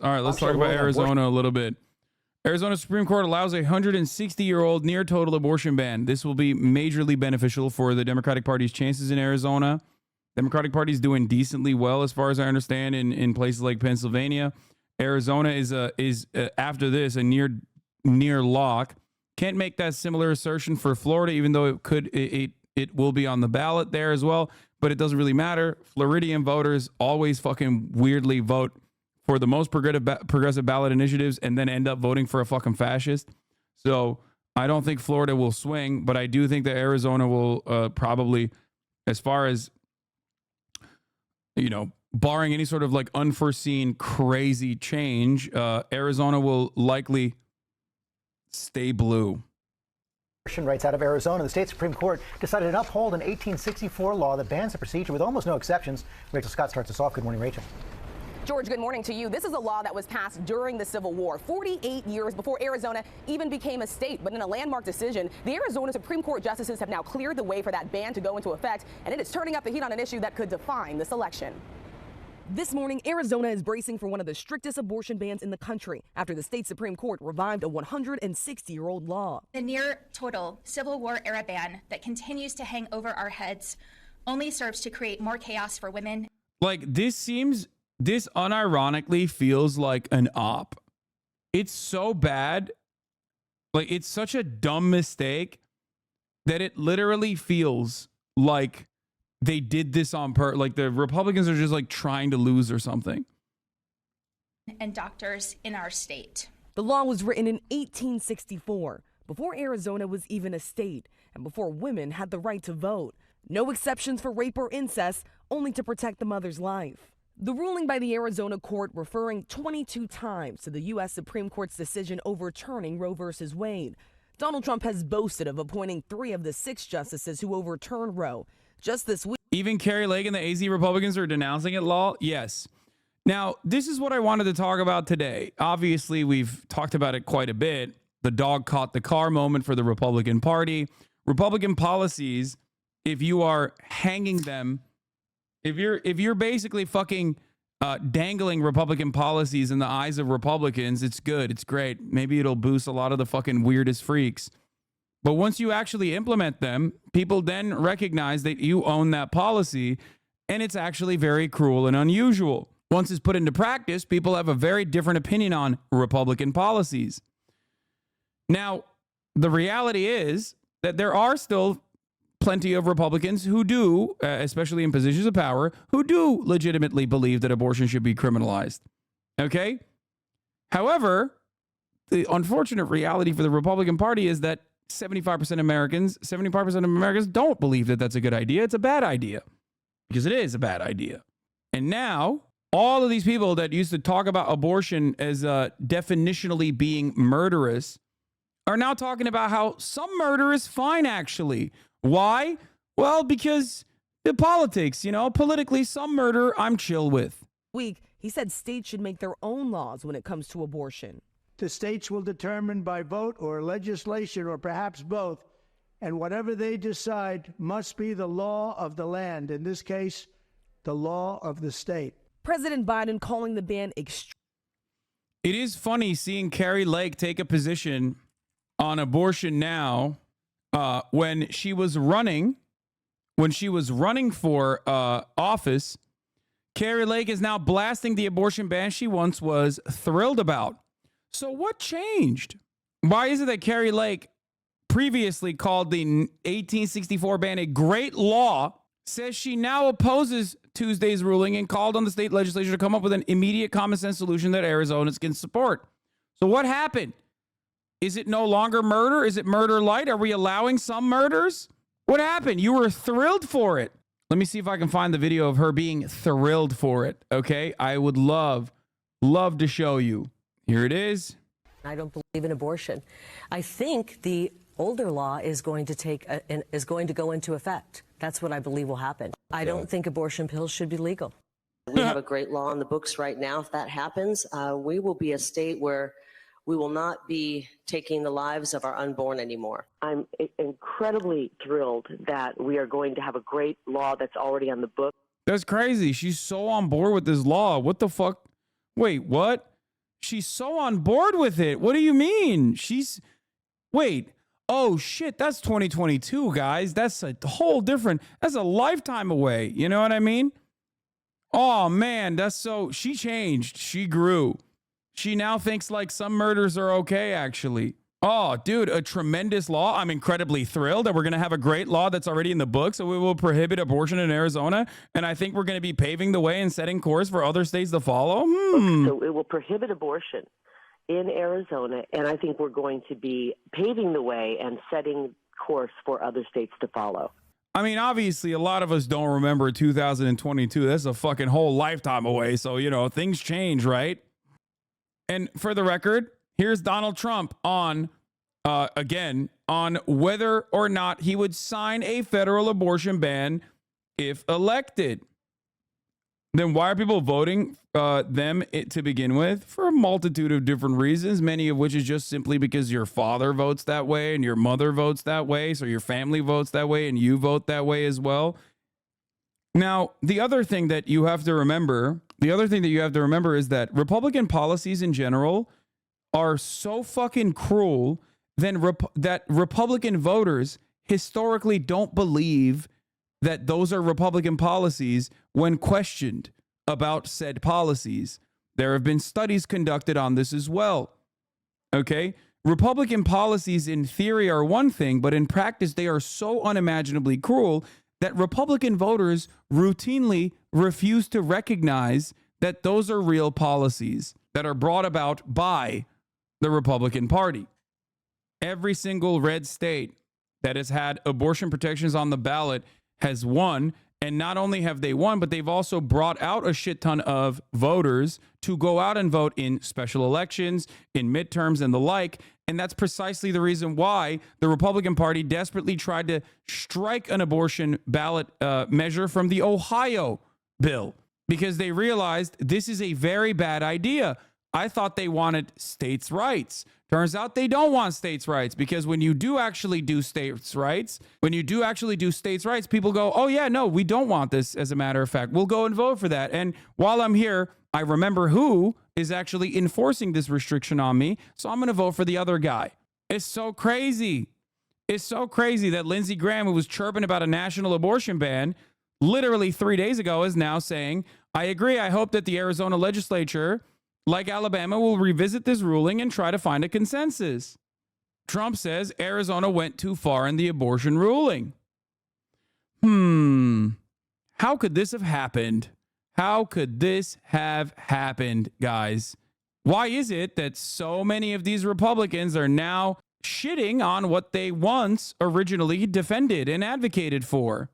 All right, let's talk about Arizona a little bit. Arizona Supreme Court allows a 160-year-old near total abortion ban. This will be majorly beneficial for the Democratic Party's chances in Arizona. Democratic Party is doing decently well, as far as I understand, in places like Pennsylvania. Arizona is after this a near lock. Can't make that similar assertion for Florida, even though it will be on the ballot there as well. But it doesn't really matter. Floridian voters always fucking weirdly vote for the most progressive ballot initiatives and then end up voting for a fucking fascist. So I don't think Florida will swing, but I do think that Arizona will probably, as far as, barring any sort of like unforeseen crazy change, Arizona will likely stay blue. Rights out of Arizona, the state Supreme Court decided to uphold an 1864 law that bans the procedure with almost no exceptions. Rachel Scott starts us off. Good morning, Rachel. George, good morning to you. This is a law that was passed during the Civil War, 48 years before Arizona even became a state. But in a landmark decision, the Arizona Supreme Court justices have now cleared the way for that ban to go into effect, and it is turning up the heat on an issue that could define this election. This morning, Arizona is bracing for one of the strictest abortion bans in the country after the state Supreme Court revived a 160-year-old law. The near total Civil War era ban that continues to hang over our heads only serves to create more chaos for women. Like, this unironically feels like an op. It's so bad. Like, it's such a dumb mistake that it literally feels like they did this on purpose. Like the Republicans are just like trying to lose or something. And doctors in our state. The law was written in 1864, before Arizona was even a state and before women had the right to vote. No exceptions for rape or incest, only to protect the mother's life. The ruling by the Arizona court referring 22 times to the U.S. Supreme Court's decision overturning Roe v. Wade. Donald Trump has boasted of appointing 3 of the 6 justices who overturned Roe. Just this week. Even Carrie Lake and the AZ Republicans are denouncing it, law? Yes. Now, this is what I wanted to talk about today. Obviously, we've talked about it quite a bit. The dog caught the car moment for the Republican Party. Republican policies, if you are hanging them, if you're basically fucking dangling Republican policies in the eyes of Republicans, it's good. It's great. Maybe it'll boost a lot of the fucking weirdest freaks. But once you actually implement them, people then recognize that you own that policy, and it's actually very cruel and unusual. Once it's put into practice, people have a very different opinion on Republican policies. Now, the reality is that there are still plenty of Republicans who do, especially in positions of power, who do legitimately believe that abortion should be criminalized. Okay? However, the unfortunate reality for the Republican Party is that 75% of Americans don't believe that that's a good idea. It's a bad idea because it is a bad idea. And now all of these people that used to talk about abortion as definitionally being murderous are now talking about how some murder is fine, actually. Why? Well, because the politics, politically, some murder I'm chill with. Week, he said states should make their own laws when it comes to abortion. The states will determine by vote or legislation or perhaps both, and whatever they decide must be the law of the land, in this case, the law of the state. President Biden calling the ban extreme. It is funny seeing Carrie Lake take a position on abortion now when she was running for office. Carrie Lake is now blasting the abortion ban she once was thrilled about. So what changed? Why is it that Carrie Lake previously called the 1864 ban a great law, says she now opposes Tuesday's ruling and called on the state legislature to come up with an immediate common sense solution that Arizonans can support? So what happened? Is it no longer murder? Is it murder light? Are we allowing some murders? What happened? You were thrilled for it. Let me see if I can find the video of her being thrilled for it. Okay. I would love to show you. Here it is. I don't believe in abortion. I think the older law is going to go into effect. That's what I believe will happen. I don't think abortion pills should be legal. We have a great law on the books right now. If that happens, we will be a state where we will not be taking the lives of our unborn anymore. I'm incredibly thrilled that we are going to have a great law that's already on the book. That's crazy. She's so on board with this law. What the fuck? Wait, what? she's so on board with it. What do you mean? Wait. Oh shit, that's 2022, guys. That's a whole different, that's a lifetime away. You know what I mean? Oh man, she changed. She grew. She now thinks like some murders are okay, actually. Oh, dude, a tremendous law. I'm incredibly thrilled that we're going to have a great law that's already in the books. So we will prohibit abortion in Arizona. And I think we're going to be paving the way and setting course for other states to follow. So it will prohibit abortion in Arizona. And I think we're going to be paving the way and setting course for other states to follow. I mean, obviously, a lot of us don't remember 2022. That's a fucking whole lifetime away. So, you know, things change, right? And for the record, here's Donald Trump on, again, on whether or not he would sign a federal abortion ban if elected. Then why are people voting them to begin with? For a multitude of different reasons, many of which is just simply because your father votes that way and your mother votes that way. So your family votes that way and you vote that way as well. Now, the other thing that you have to remember is that Republican policies in general are so fucking cruel that Republican voters historically don't believe that those are Republican policies when questioned about said policies. There have been studies conducted on this as well. Okay? Republican policies in theory are one thing, but in practice, they are so unimaginably cruel that Republican voters routinely refuse to recognize that those are real policies that are brought about by the Republican Party. Every single red state that has had abortion protections on the ballot has won. And not only have they won, but they've also brought out a shit ton of voters to go out and vote in special elections, in midterms, and the like. And that's precisely the reason why the Republican Party desperately tried to strike an abortion ballot measure from the Ohio bill, because they realized this is a very bad idea. I thought they wanted states' rights. Turns out they don't want states' rights, because when you do actually do states' rights, people go, oh yeah, no, we don't want this. As a matter of fact, we'll go and vote for that. And while I'm here, I remember who is actually enforcing this restriction on me. So I'm going to vote for the other guy. It's so crazy. It's so crazy that Lindsey Graham, who was chirping about a national abortion ban literally 3 days ago, is now saying, I agree. I hope that the Arizona legislature, like Alabama, will revisit this ruling and try to find a consensus. Trump says Arizona went too far in the abortion ruling. How could this have happened? How could this have happened, guys? Why is it that so many of these Republicans are now shitting on what they once originally defended and advocated for?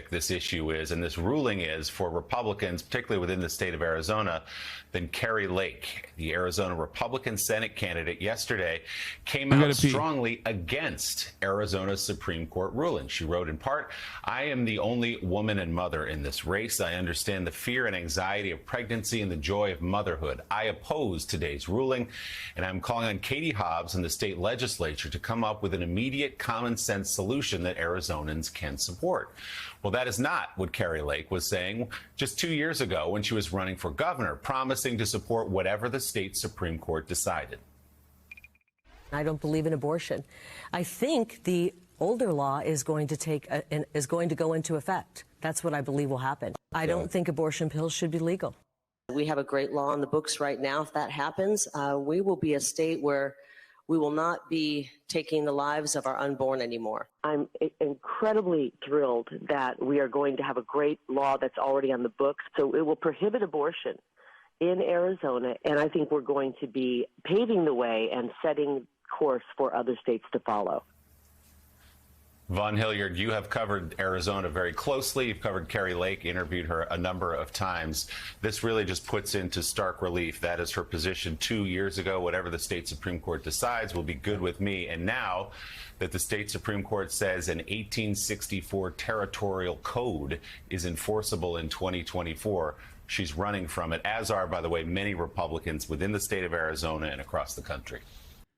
This issue is, and this ruling is, for Republicans, particularly within the state of Arizona, than Kari Lake, the Arizona Republican Senate candidate, yesterday came out strongly against Arizona's Supreme Court ruling. She wrote in part, I am the only woman and mother in this race. I understand the fear and anxiety of pregnancy and the joy of motherhood. I oppose today's ruling, and I'm calling on Katie Hobbs and the state legislature to come up with an immediate common sense solution that Arizonans can support. Well, that is not what Kari Lake was saying just 2 years ago when she was running for governor, promising to support whatever the state Supreme Court decided. I don't believe in abortion. I think the older law is going to go into effect. That's what I believe will happen. I don't think abortion pills should be legal. We have a great law in the books right now. If that happens, we will be a state where we will not be taking the lives of our unborn anymore. I'm incredibly thrilled that we are going to have a great law that's already on the books. So it will prohibit abortion in Arizona, and I think we're going to be paving the way and setting course for other states to follow. Von Hilliard, you have covered Arizona very closely. You've covered Kari Lake, interviewed her a number of times. This really just puts into stark relief. That is her position 2 years ago. Whatever the state Supreme Court decides will be good with me. And now that the state Supreme Court says an 1864 territorial code is enforceable in 2024, she's running from it, as are, by the way, many Republicans within the state of Arizona and across the country.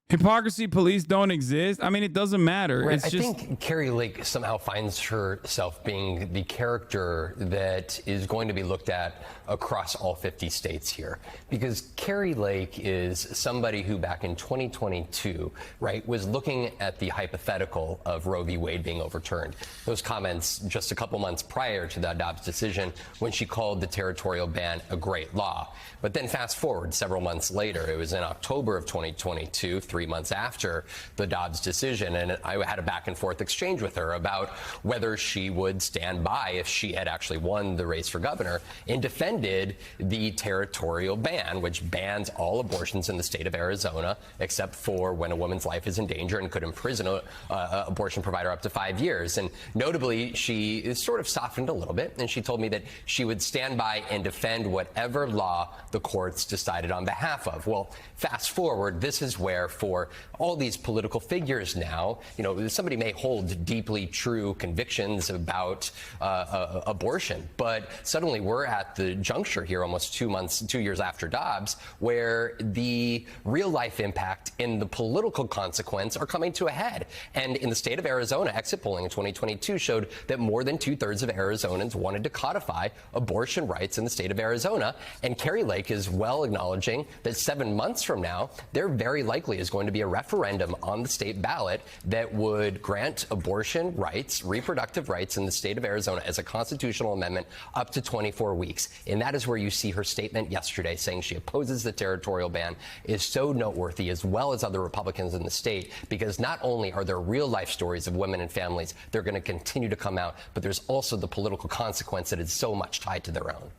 Hypocrisy police don't exist. I mean, it doesn't matter. Right. It's I just think Carrie Lake somehow finds herself being the character that is going to be looked at across all 50 states here, because Carrie Lake is somebody who back in 2022, right, was looking at the hypothetical of Roe v. Wade being overturned. Those comments just a couple months prior to the Dobbs decision, when she called the territorial ban a great law. But then fast forward several months later, it was in October of 2022, 3 months after the Dobbs decision, and I had a back and forth exchange with her about whether she would stand by, if she had actually won the race for governor, and defended the territorial ban, which bans all abortions in the state of Arizona, except for when a woman's life is in danger, and could imprison an abortion provider up to 5 years. And notably, she sort of softened a little bit, and she told me that she would stand by and defend whatever law the courts decided on behalf of. Well, fast forward, this is where, for all these political figures now, you know, somebody may hold deeply true convictions about abortion, but suddenly we're at the juncture here, almost 2 years after Dobbs, where the real life impact and the political consequence are coming to a head. And in the state of Arizona, exit polling in 2022 showed that more than 2/3 of Arizonans wanted to codify abortion rights in the state of Arizona. And Carrie Lake is well acknowledging that 7 months from now, there very likely is going to be a referendum on the state ballot that would grant abortion rights, reproductive rights in the state of Arizona as a constitutional amendment up to 24 weeks. And that is where you see her statement yesterday saying she opposes the territorial ban is so noteworthy, as well as other Republicans in the state, because not only are there real life stories of women and families, they're going to continue to come out, but there's also the political consequence that is so much tied to their own.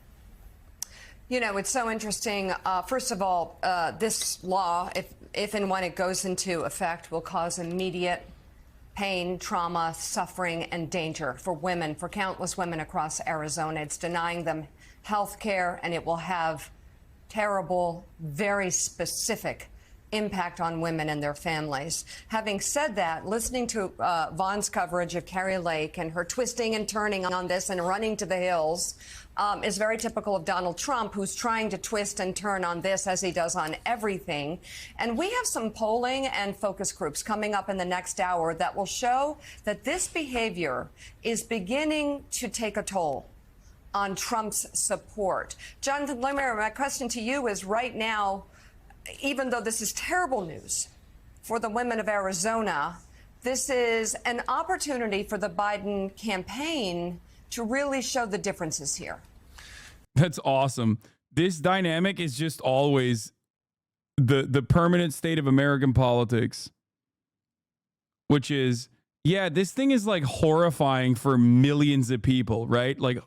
You know, it's so interesting. First of all, this law, if and when it goes into effect, will cause immediate pain, trauma, suffering, and danger for women, for countless women across Arizona. It's denying them health care, and it will have terrible, very specific impact on women and their families. Having said that, listening to Vaughn's coverage of Carrie Lake and her twisting and turning on this and running to the hills is very typical of Donald Trump, who's trying to twist and turn on this as he does on everything. And we have some polling and focus groups coming up in the next hour that will show that this behavior is beginning to take a toll on Trump's support. Jonathan Lemire, my question to you is, right now, even though this is terrible news for the women of Arizona, this is an opportunity for the Biden campaign to really show the differences here. That's awesome. This dynamic is just always the permanent state of American politics, which is, yeah, this thing is like horrifying for millions of people, right? Like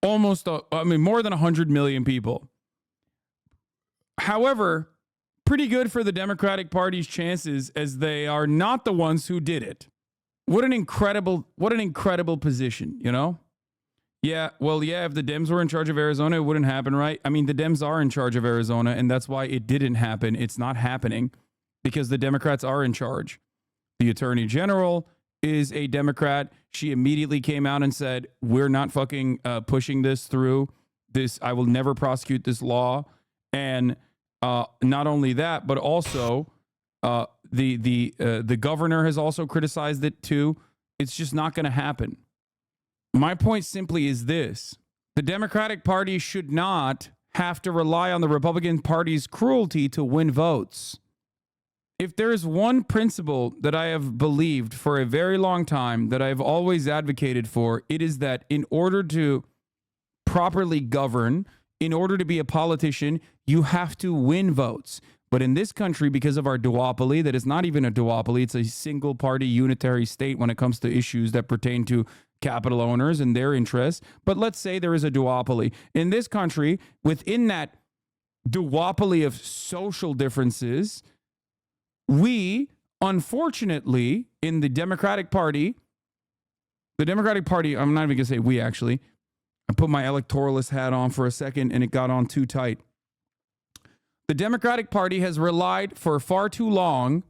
almost, more than 100 million people. However, pretty good for the Democratic Party's chances, as they are not the ones who did it. What an incredible position, you know? Yeah, well, yeah, if the Dems were in charge of Arizona, it wouldn't happen, right? I mean, the Dems are in charge of Arizona, and that's why it didn't happen. It's not happening because the Democrats are in charge. The Attorney General is a Democrat. She immediately came out and said, we're not fucking pushing this through. I will never prosecute this law. And not only that, but also the governor has also criticized it too. It's just not going to happen. My point simply is this: the Democratic Party should not have to rely on the Republican Party's cruelty to win votes. If there is one principle that I have believed for a very long time, that I've always advocated for, it is that in order to properly govern, in order to be a politician, you have to win votes. But in this country, because of our duopoly, that is not even a duopoly, it's a single party unitary state when it comes to issues that pertain to capital owners and their interests. But let's say there is a duopoly. In this country, within that duopoly of social differences, we, unfortunately, in the Democratic Party, I'm not even going to say we, actually. I put my electoralist hat on for a second and it got on too tight. The Democratic Party has relied for far too long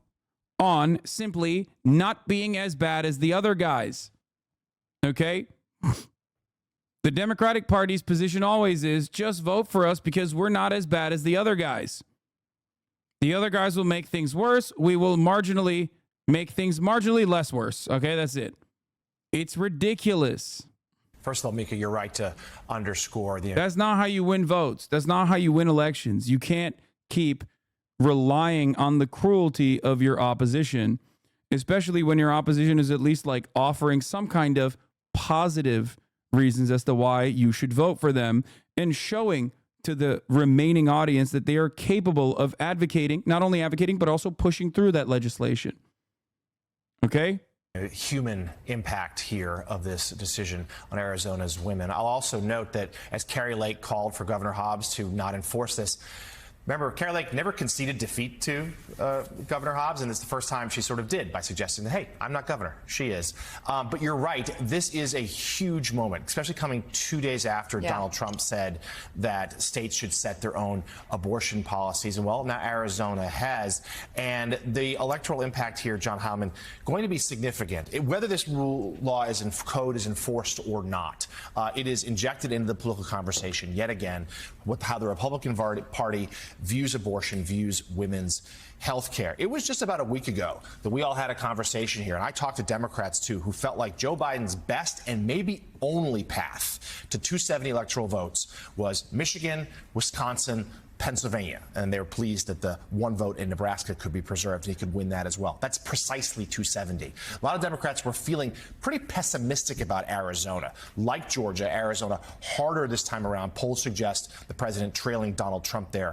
on simply not being as bad as the other guys. Okay? The Democratic Party's position always is just vote for us because we're not as bad as the other guys. The other guys will make things worse. We will marginally make things marginally less worse. Okay, that's it. It's ridiculous. First of all, Mika, you're right to underscore the... That's not how you win votes. That's not how you win elections. You can't keep relying on the cruelty of your opposition, especially when your opposition is at least like offering some kind of positive reasons as to why you should vote for them and showing to the remaining audience that they are capable of advocating, not only advocating, but also pushing through that legislation. Okay? Human impact here of this decision on Arizona's women. I'll also note that as Kari Lake called for Governor Hobbs to not enforce this, remember, Kari Lake never conceded defeat to Governor Hobbs, and it's the first time she sort of did by suggesting that, hey, I'm not governor. She is. But you're right. This is a huge moment, especially coming 2 days after Donald Trump said that states should set their own abortion policies. And, well, now Arizona has. And the electoral impact here, John Heilemann, going to be significant. Whether this code is enforced or not, it is injected into the political conversation yet again with how the Republican Party views abortion, views women's health care. It was just about a week ago that we all had a conversation here, and I talked to Democrats, too, who felt like Joe Biden's best and maybe only path to 270 electoral votes was Michigan, Wisconsin, Pennsylvania, and they were pleased that the one vote in Nebraska could be preserved and he could win that as well. That's precisely 270. A lot of Democrats were feeling pretty pessimistic about Arizona. Like Georgia, Arizona harder this time around. Polls suggest the president trailing Donald Trump there